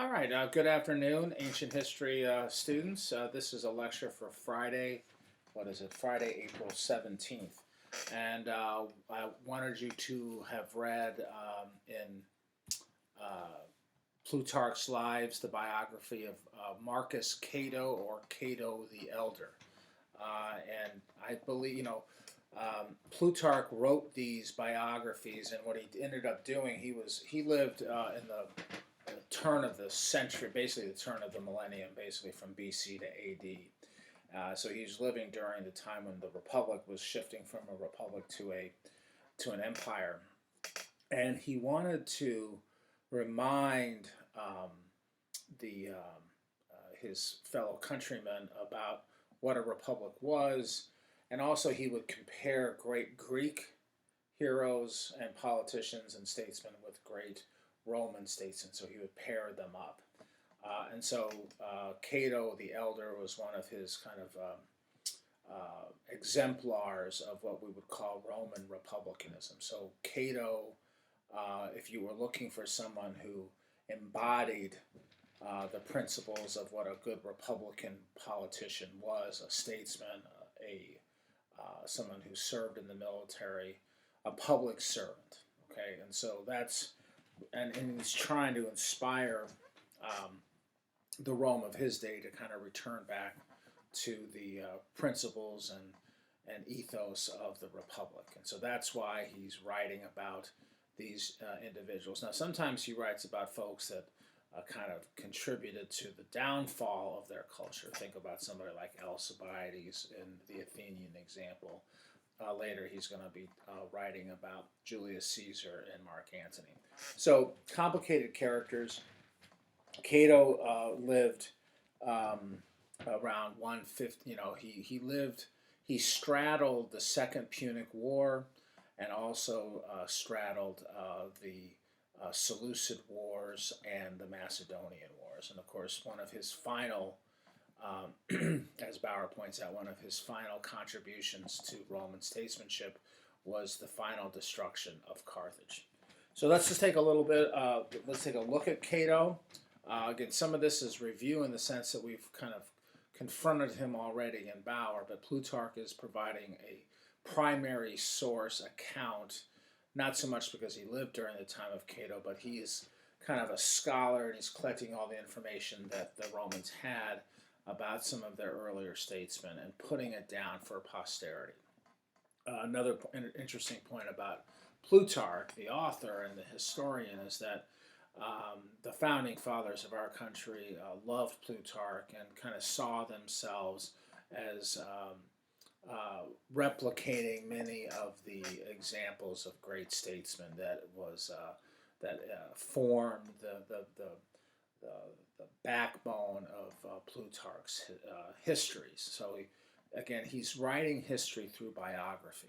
All right, good afternoon, ancient history students. This is a lecture for Friday, what is it, Friday, April 17th. And I wanted you to have read in uh, Plutarch's Lives the biography of Marcus Cato or Cato the Elder. And I believe, Plutarch wrote these biographies, and what he ended up doing, he lived in the turn of the century, basically the turn of the millennium, basically from BC to AD. So he was living during the time when the republic was shifting from a republic to an empire, and he wanted to remind the his fellow countrymen about what a republic was, and also he would compare great Greek heroes and politicians and statesmen with great Roman statesmen. So he would pair them up. And so Cato the Elder was one of his kind of exemplars of what we would call Roman republicanism. So Cato, if you were looking for someone who embodied the principles of what a good Republican politician was, a statesman, a someone who served in the military, a public servant. Okay, and so and he's trying to inspire um, the Rome of his day to kind of return back to the principles and ethos of the Republic. And so that's why he's writing about these individuals. Now, sometimes he writes about folks that kind of contributed to the downfall of their culture. Think about somebody like Alcibiades in the Athenian example. Later, he's going to be writing about Julius Caesar and Mark Antony. So, complicated characters. Cato lived around 150. He straddled the Second Punic War, and also straddled the Seleucid Wars and the Macedonian Wars. And of course, one of his final, as Bauer points out, one of his final contributions to Roman statesmanship was the final destruction of Carthage. So let's just take a little bit, let's take a look at Cato. Again, some of this is review in the sense that we've kind of confronted him already in Bauer, but Plutarch is providing a primary source account, not so much because he lived during the time of Cato, but he is kind of a scholar and he's collecting all the information that the Romans had about some of their earlier statesmen and putting it down for posterity. Another interesting point about Plutarch, the author and the historian, is that the founding fathers of our country loved Plutarch and kind of saw themselves as replicating many of the examples of great statesmen that formed the, the backbone of Plutarch's histories. So again, he's writing history through biography.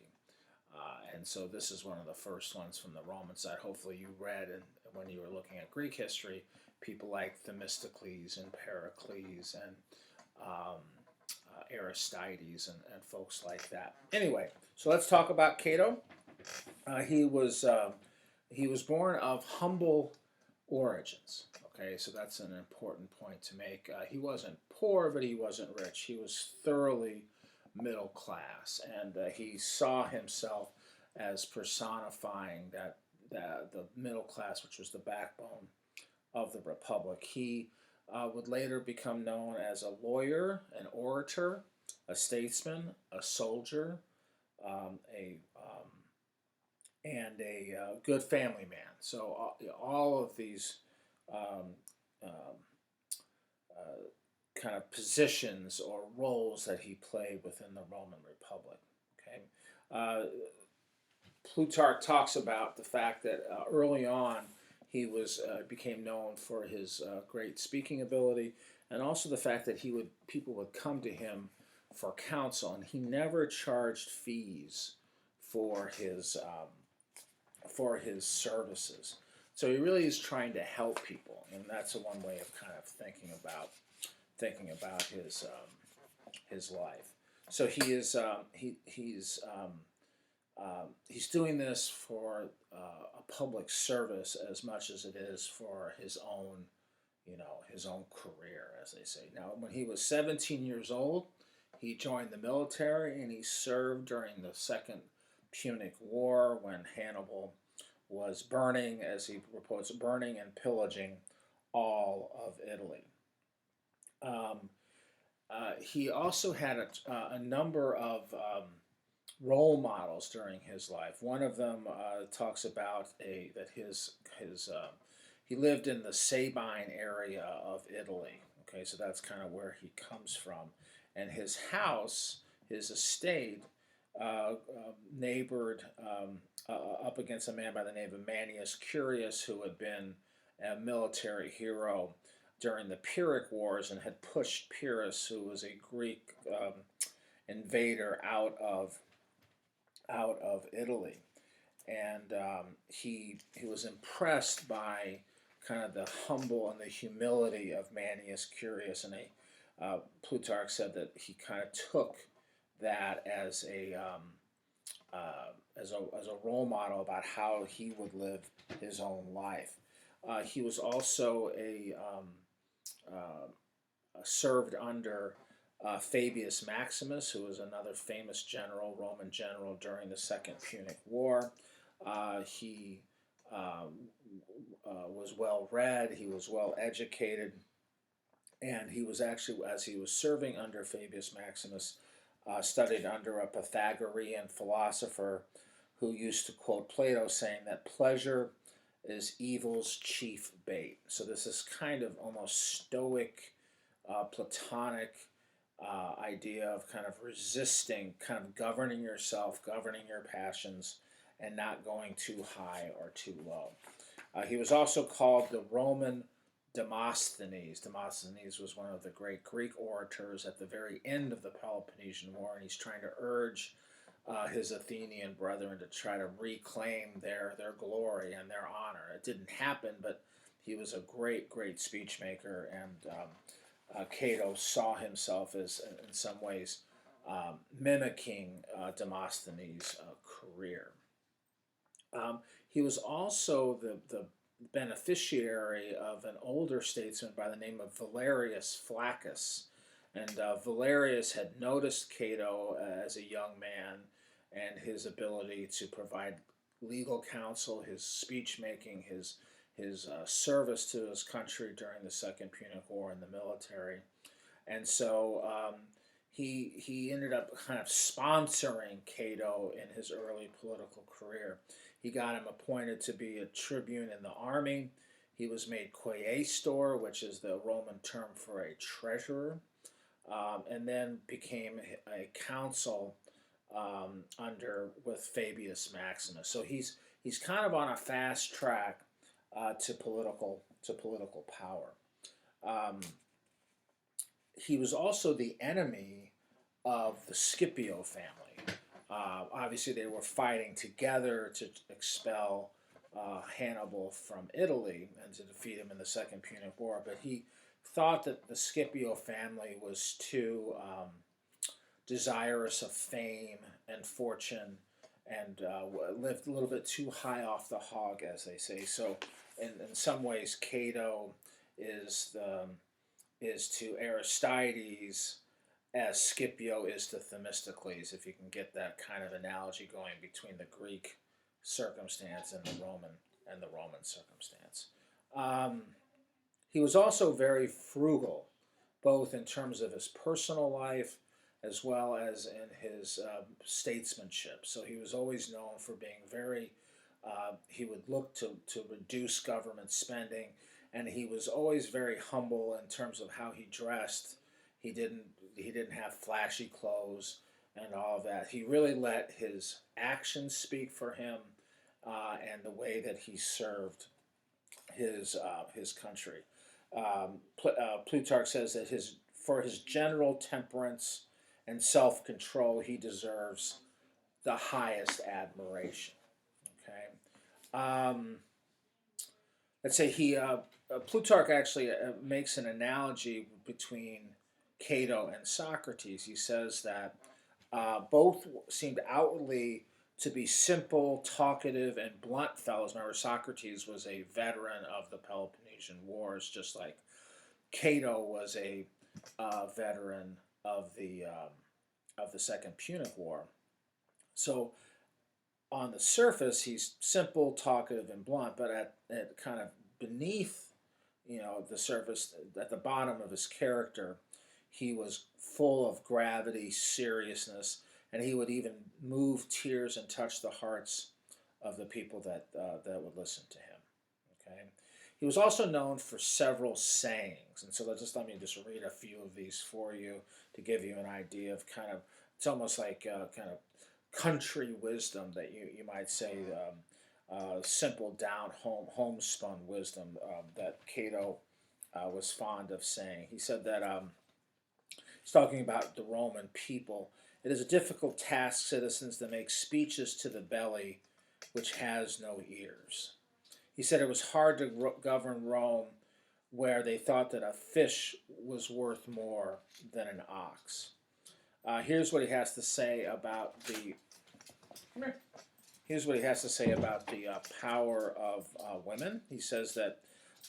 And so this is one of the first ones from the Roman side. Hopefully you read, and when you were looking at Greek history, people like Themistocles and Pericles and Aristides and folks like that. Anyway, so let's talk about Cato. He was born of humble origins. Okay, so that's an important point to make. He wasn't poor, but he wasn't rich. He was thoroughly middle class, and he saw himself as personifying the middle class, which was the backbone of the republic. He would later become known as a lawyer, an orator, a statesman, a soldier, and a good family man. So all of these um, um, kind of positions or roles that he played within the Roman Republic. Okay, Plutarch talks about the fact that early on he became known for his great speaking ability, and also the fact that people would come to him for counsel, and he never charged fees for his services. So he really is trying to help people, and that's one way of kind of thinking about his life. So he's doing this for a public service as much as it is for his own his own career, as they say. Now, when he was 17 years old, he joined the military and he served during the Second Punic War when Hannibal was burning, as he reports, burning and pillaging all of Italy. Um, he also had a number of role models during his life. One of them talks about that his he lived in the Sabine area of Italy. Okay, so that's kind of where he comes from, and his house, his estate, neighbored up against a man by the name of Manius Curius, who had been a military hero during the Pyrrhic Wars and had pushed Pyrrhus, who was a Greek invader, out of Italy, and he was impressed by kind of the humble and the humility of Manius Curius, and Plutarch said that he kind of took that as a role model about how he would live his own life. He was also served under Fabius Maximus, who was another famous Roman general during the Second Punic War. He was well read, he was well educated, and he was actually, as he was serving under Fabius Maximus, studied under a Pythagorean philosopher who used to quote Plato, saying that pleasure is evil's chief bait. So this is kind of almost stoic, Platonic idea of kind of resisting, kind of governing yourself, governing your passions, and not going too high or too low. He was also called the Roman Demosthenes. Demosthenes was one of the great Greek orators at the very end of the Peloponnesian War, and he's trying to urge his Athenian brethren to try to reclaim their glory and their honor. It didn't happen, but he was a great, great speech maker, and Cato saw himself as, in some ways, mimicking Demosthenes' career. He was also the beneficiary of an older statesman by the name of Valerius Flaccus. And Valerius had noticed Cato as a young man and his ability to provide legal counsel, his speech making, his service to his country during the Second Punic War in the military. And so he ended up kind of sponsoring Cato in his early political career. He got him appointed to be a tribune in the army. He was made quaestor, which is the Roman term for a treasurer, and then became a consul with Fabius Maximus. So he's kind of on a fast track to political power. He was also the enemy of the Scipio family. Obviously, they were fighting together to expel Hannibal from Italy and to defeat him in the Second Punic War, but he thought that the Scipio family was too desirous of fame and fortune and lived a little bit too high off the hog, as they say. So in some ways, Cato is to Aristides as Scipio is to Themistocles, if you can get that kind of analogy going between the Greek circumstance and the Roman circumstance. He was also very frugal, both in terms of his personal life as well as in his statesmanship. So he was always known for being very, he would look to reduce government spending, and he was always very humble in terms of how he dressed. He didn't have flashy clothes and all of that. He really let his actions speak for him, and the way that he served his country. Plutarch says that for his general temperance and self-control, he deserves the highest admiration. Okay, let's say Plutarch actually makes an analogy between Cato and Socrates. He says that both seemed outwardly to be simple, talkative, and blunt fellows. Remember, Socrates was a veteran of the Peloponnesian Peloponnesian Wars, just like Cato was a veteran of the Second Punic War. So on the surface, he's simple, talkative, and blunt, but at kind of beneath, the surface, at the bottom of his character, he was full of gravity, seriousness, and he would even move tears and touch the hearts of the people that would listen to him. Okay, he was also known for several sayings, and so let me just read a few of these for you to give you an idea of kind of, it's almost like kind of country wisdom that you might say, simple down homespun wisdom that Cato was fond of saying. He said that he's talking about the Roman people. It is a difficult task, citizens, to make speeches to the belly which has no ears. He said it was hard to govern Rome where they thought that a fish was worth more than an ox. Here's what he has to say about the. Here's what he has to say about the power of women. He says that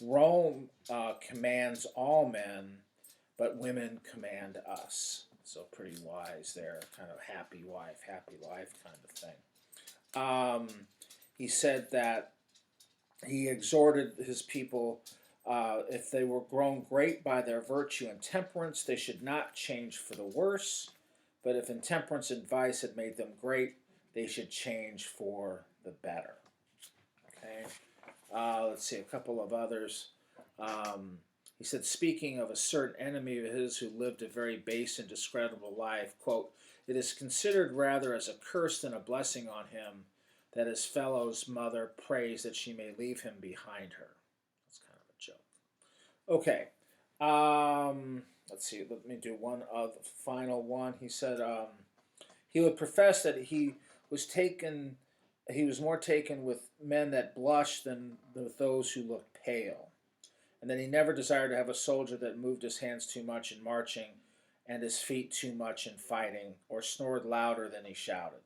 Rome commands all men, but women command us. So pretty wise there, kind of happy life kind of thing. He said that he exhorted his people, if they were grown great by their virtue and temperance, they should not change for the worse. But if intemperance and vice had made them great, they should change for the better. Okay, let's see a couple of others. He said, speaking of a certain enemy of his who lived a very base and discreditable life, quote, it is considered rather as a curse than a blessing on him that his fellow's mother prays that she may leave him behind her. That's kind of a joke. Okay. Let's see. Let me do one of the final one. He said he would profess that he was more taken with men that blushed than with those who looked pale, and that he never desired to have a soldier that moved his hands too much in marching and his feet too much in fighting, or snored louder than he shouted.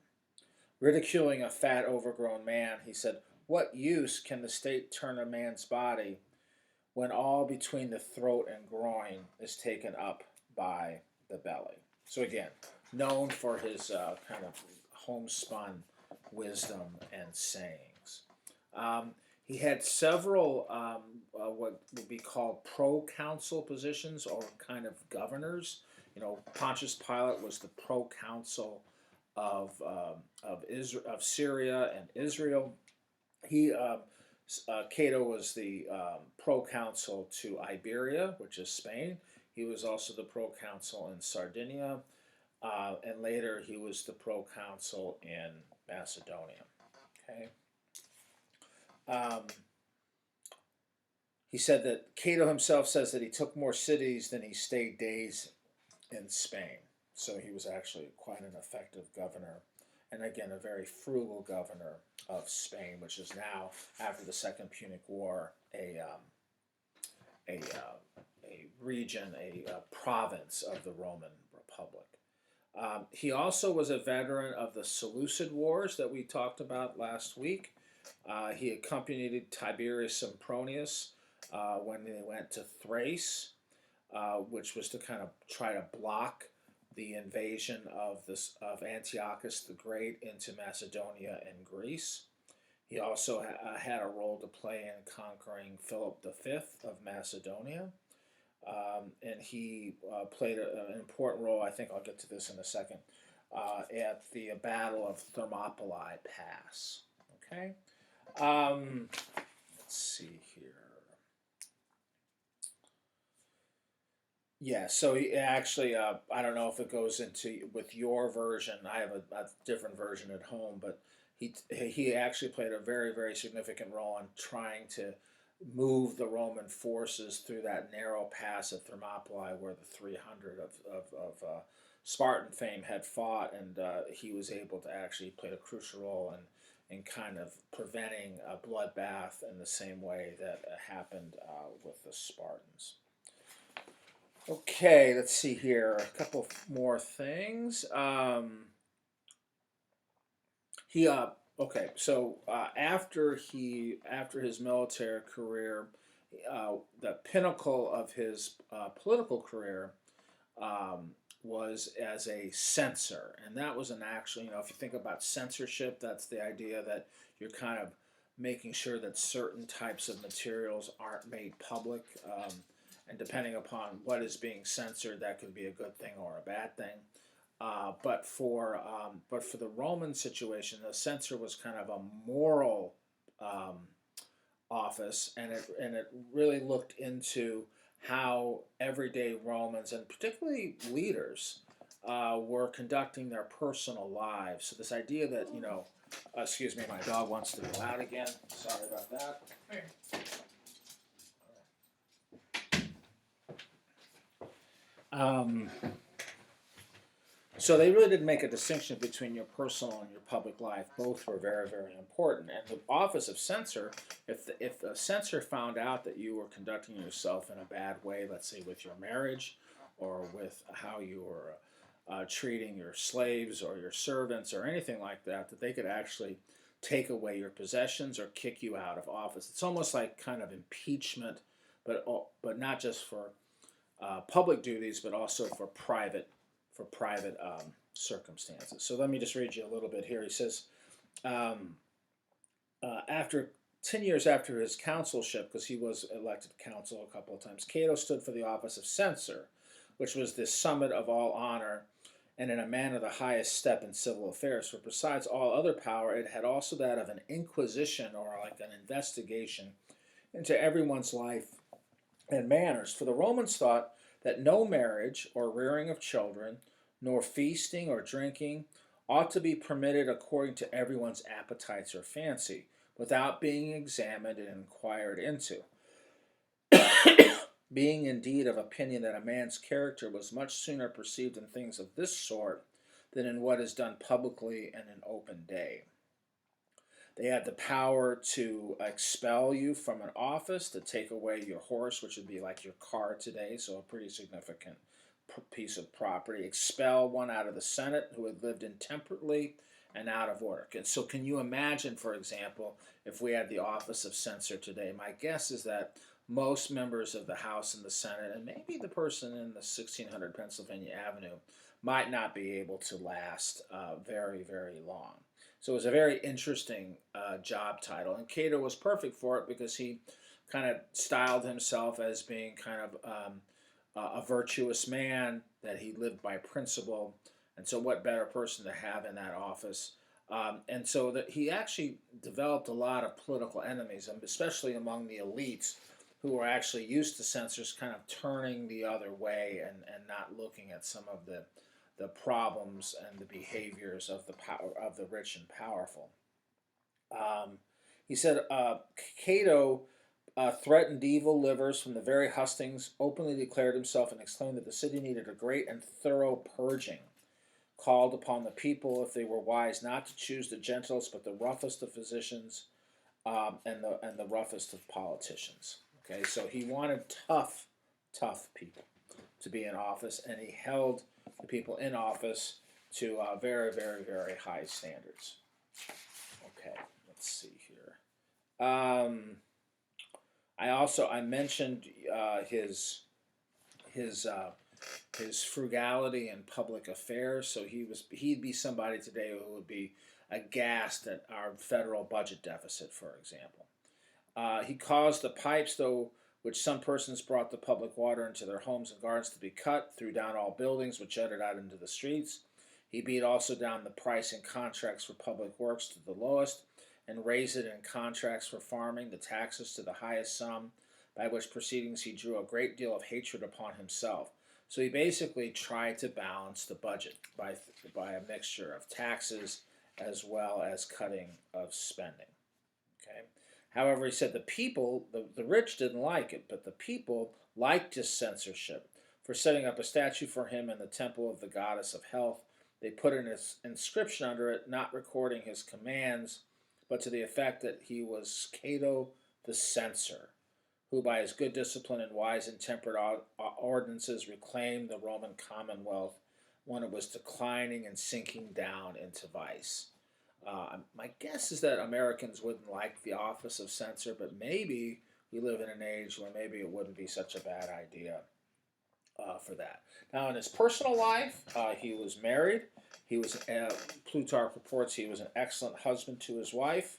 Ridiculing a fat, overgrown man, he said, what use can the state turn a man's body when all between the throat and groin is taken up by the belly? So again, known for his kind of homespun wisdom and sayings. He had several what would be called proconsul positions, or kind of governors. Pontius Pilate was the proconsul of Syria and Israel. Cato was the proconsul to Iberia, which is Spain. He was also the proconsul in Sardinia, and later he was the proconsul in Macedonia. Okay. He said that Cato himself says that he took more cities than he stayed days in Spain. So he was actually quite an effective governor, and again, a very frugal governor of Spain, which is now, after the Second Punic War, a region, a province of the Roman Republic. He also was a veteran of the Seleucid Wars that we talked about last week. He accompanied Tiberius Sempronius when they went to Thrace, which was to kind of try to block the invasion of Antiochus the Great into Macedonia and Greece. He also had a role to play in conquering Philip V of Macedonia. And he played an important role, I think I'll get to this in a second, at the Battle of Thermopylae Pass. Okay? Let's see here. Yeah, so he actually, I don't know if it goes into with your version. I have a different version at home, but he actually played a very, very significant role in trying to move the Roman forces through that narrow pass at Thermopylae where the 300 of Spartan fame had fought, and he was able to actually play a crucial role in kind of preventing a bloodbath in the same way that happened with the Spartans. Okay, let's see here. A couple more things. After his military career, the pinnacle of his political career was as a censor, and that was an actual. If you think about censorship, that's the idea that you're kind of making sure that certain types of materials aren't made public, and depending upon what is being censored, that could be a good thing or a bad thing. But for the Roman situation, the censor was kind of a moral um, office, and it really looked into how everyday Romans and particularly leaders were conducting their personal lives. So this idea that excuse me, my dog wants to go out again. Sorry about that. Um, So they really didn't make a distinction between your personal and your public life. Both were very, very important. And the office of censor, if the censor found out that you were conducting yourself in a bad way, let's say with your marriage or with how you were treating your slaves or your servants or anything like that, that they could actually take away your possessions or kick you out of office. It's almost like kind of impeachment, but not just for public duties, but also for private circumstances. So let me just read you a little bit here. He says, um, after 10 years after his consulship, because he was elected consul a couple of times, Cato stood for the office of censor, which was the summit of all honor and in a manner the highest step in civil affairs. For besides all other power, it had also that of an inquisition or like an investigation into everyone's life and manners. For the Romans thought that no marriage or rearing of children, nor feasting or drinking, ought to be permitted according to everyone's appetites or fancy, without being examined and inquired into. Being indeed of opinion that a man's character was much sooner perceived in things of this sort than in what is done publicly and in open day. They had the power to expel you from an office, to take away your horse, which would be like your car today, so a pretty significant piece of property, expel one out of the Senate who had lived intemperately and out of order. And so can you imagine, for example, if we had the office of censor today? My guess is that most members of the House and the Senate, and maybe the person in the 1600 Pennsylvania Avenue, might not be able to last very, very long. So it was a very interesting job title, and Cato was perfect for it because he kind of styled himself as being kind of a virtuous man, that he lived by principle, and so what better person to have in that office? And so that he actually developed a lot of political enemies, especially among the elites, who were actually used to censors kind of turning the other way and not looking at some of the problems and the behaviors of the power of the rich and powerful. He said Cato threatened evil livers from the very hustings, openly declared himself, and exclaimed that the city needed a great and thorough purging, called upon the people, if they were wise, not to choose the gentlest but the roughest of physicians, and the roughest of politicians. Okay, so he wanted tough people to be in office, and he held the people in office to very, very, very high standards. Okay, let's see here. I mentioned his his frugality in public affairs. So he'd be somebody today who would be aghast at our federal budget deficit, for example. He caused the pipes, though, which some persons brought the public water into their homes and gardens, to be cut, threw down all buildings which jutted out into the streets. He beat also down the price in contracts for public works to the lowest, and raised it in contracts for farming, the taxes to the highest sum, by which proceedings he drew a great deal of hatred upon himself. So he basically tried to balance the budget by a mixture of taxes as well as cutting of spending. Okay. However, he said the people, the rich didn't like it, but the people liked his censorship. For setting up a statue for him in the temple of the goddess of health, they put an inscription under it, not recording his commands, but to the effect that he was Cato the censor, who by his good discipline and wise and temperate ordinances reclaimed the Roman commonwealth when it was declining and sinking down into vice. My guess is that Americans wouldn't like the office of censor, but maybe we live in an age where maybe it wouldn't be such a bad idea for that. Now, in his personal life, he was married. He was, Plutarch reports, he was an excellent husband to his wife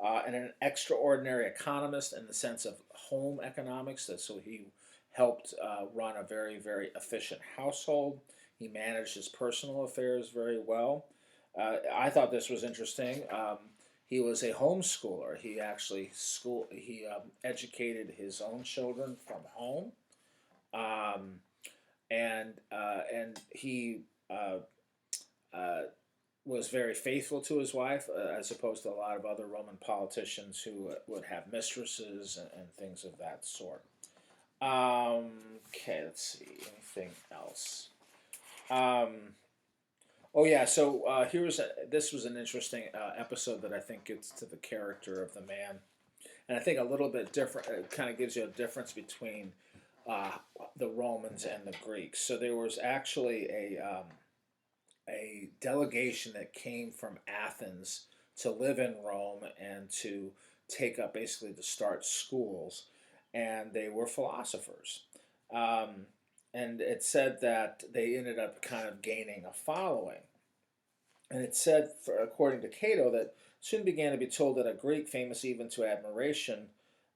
and an extraordinary economist in the sense of home economics. So he helped run a very, very efficient household. He managed his personal affairs very well. I thought this was interesting. He was a homeschooler. He actually educated his own children from home, um, and he was very faithful to his wife, as opposed to a lot of other Roman politicians who would have mistresses and things of that sort. Okay, let's see. Anything else? Oh yeah. So this was an interesting episode that I think gets to the character of the man, and I think a little bit different. It kind of gives you a difference between uh, the Romans and the Greeks. So there was actually a delegation that came from Athens to live in Rome and to take up basically to start schools, and they were philosophers. Um, and it said that they ended up kind of gaining a following. And it said, according to Cato, that soon began to be told that a Greek, famous even to admiration,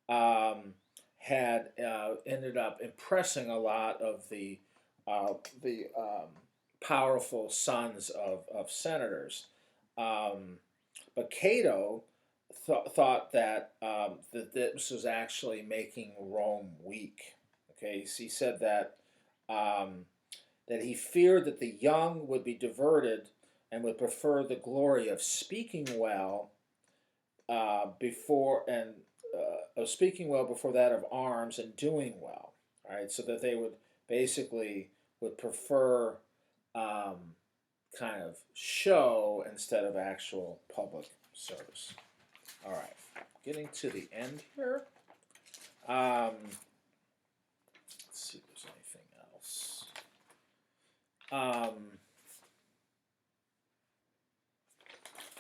um, had ended up impressing a lot of the powerful sons of senators. Um, but Cato thought that that this was actually making Rome weak. Okay, so he said um, that he feared that the young would be diverted and would prefer the glory of speaking well before and of speaking well before that of arms and doing well. All right, so that they would basically would prefer um, kind of show instead of actual public service. All right, getting to the end here. Let's see if there's anything else.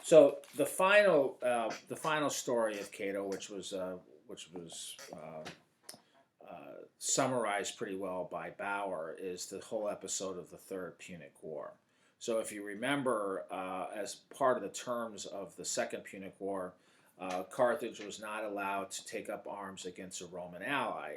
So the final story of Cato, which was summarized pretty well by Bauer, is the whole episode of the Third Punic War. So if you remember, as part of the terms of the Second Punic War, Carthage was not allowed to take up arms against a Roman ally,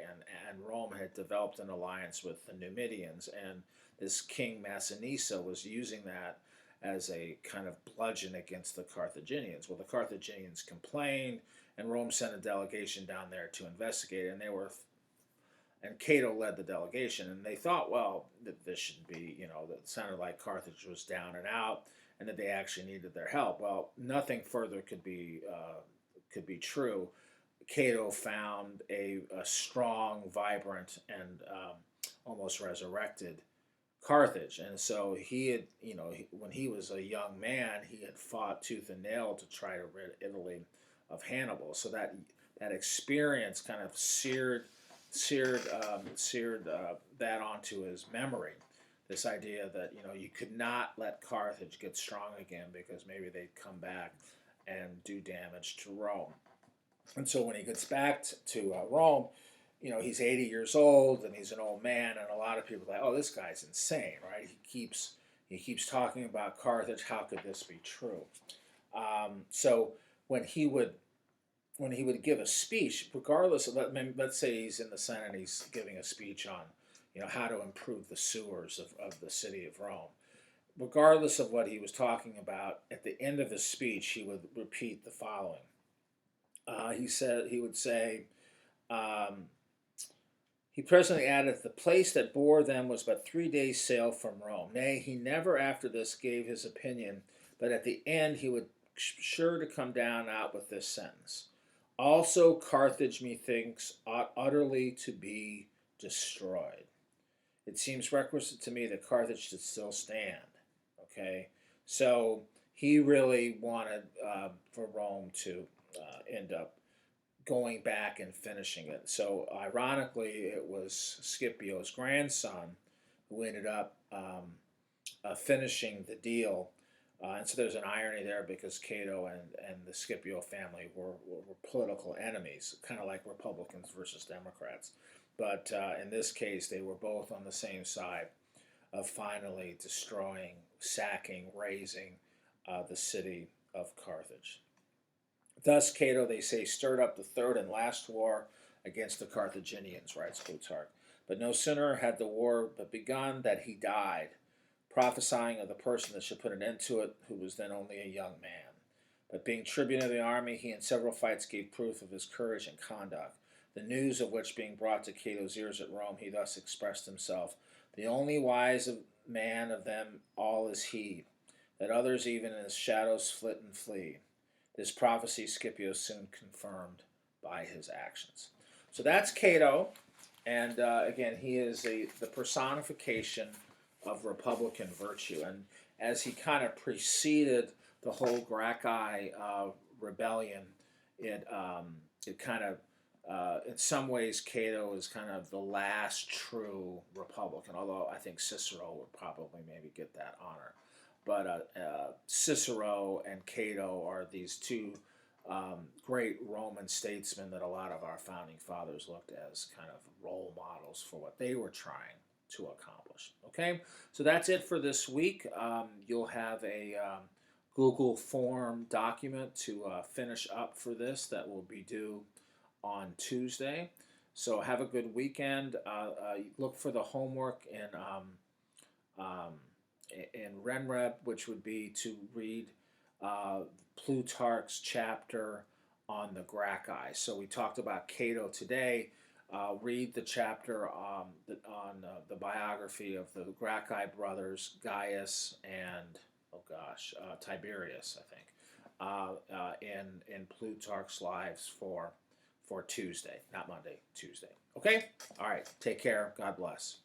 and Rome had developed an alliance with the Numidians, and this king Massinissa was using that as a kind of bludgeon against the Carthaginians. Well, the Carthaginians complained, and Rome sent a delegation down there to investigate, and Cato led the delegation, and they thought, well, that this should be, that it sounded like Carthage was down and out, and that they actually needed their help. Well, nothing further could be true. Cato found a strong, vibrant, and almost resurrected Carthage, and so he had, when he was a young man, he had fought tooth and nail to try to rid Italy of Hannibal. So that experience kind of seared that onto his memory. This idea that you could not let Carthage get strong again because maybe they'd come back and do damage to Rome. And so when he gets back to Rome, he's 80 years old and he's an old man, and a lot of people are like, oh, this guy's insane, right? He keeps talking about Carthage. How could this be true? So when he would give a speech, regardless of, let's say he's in the Senate and he's giving a speech on how to improve the sewers of the city of Rome. Regardless of what he was talking about, at the end of his speech, he would repeat the following. He would say, he presently added, the place that bore them was but 3 days' sail from Rome. Nay, he never after this gave his opinion, but at the end he would sure to come down out with this sentence. Also Carthage, methinks, ought utterly to be destroyed. It seems requisite to me that Carthage should still stand. Okay, so he really wanted for Rome to end up going back and finishing it. So ironically, it was Scipio's grandson who ended up finishing the deal And so there's an irony there because Cato and the Scipio family were political enemies, kind of like Republicans versus Democrats. But in this case, they were both on the same side of finally destroying, sacking, razing the city of Carthage. Thus, Cato, they say, stirred up the third and last war against the Carthaginians, writes Plutarch. But no sooner had the war begun that he died, prophesying of the person that should put an end to it, who was then only a young man. But being tribune of the army, he in several fights gave proof of his courage and conduct, the news of which being brought to Cato's ears at Rome, he thus expressed himself: the only wise man of them all is he, that others even in his shadows flit and flee. This prophecy Scipio soon confirmed by his actions. So that's Cato, and again, he is the personification of Republican virtue. And as he kind of preceded the whole Gracchi rebellion, it kind of, in some ways, Cato is kind of the last true Republican, although I think Cicero would probably maybe get that honor. But Cicero and Cato are these two great Roman statesmen that a lot of our founding fathers looked as kind of role models for what they were trying to accomplish. Okay, so that's it for this week. You'll have a Google form document to finish up for this that will be due on Tuesday. So have a good weekend. Look for the homework in Renrep, which would be to read Plutarch's chapter on the Gracchi. So we talked about Cato today. Read the chapter on the biography of the Gracchi brothers, Gaius and Tiberius, I think, in Plutarch's Lives for Tuesday, not Monday, Tuesday. Okay? All right. Take care. God bless.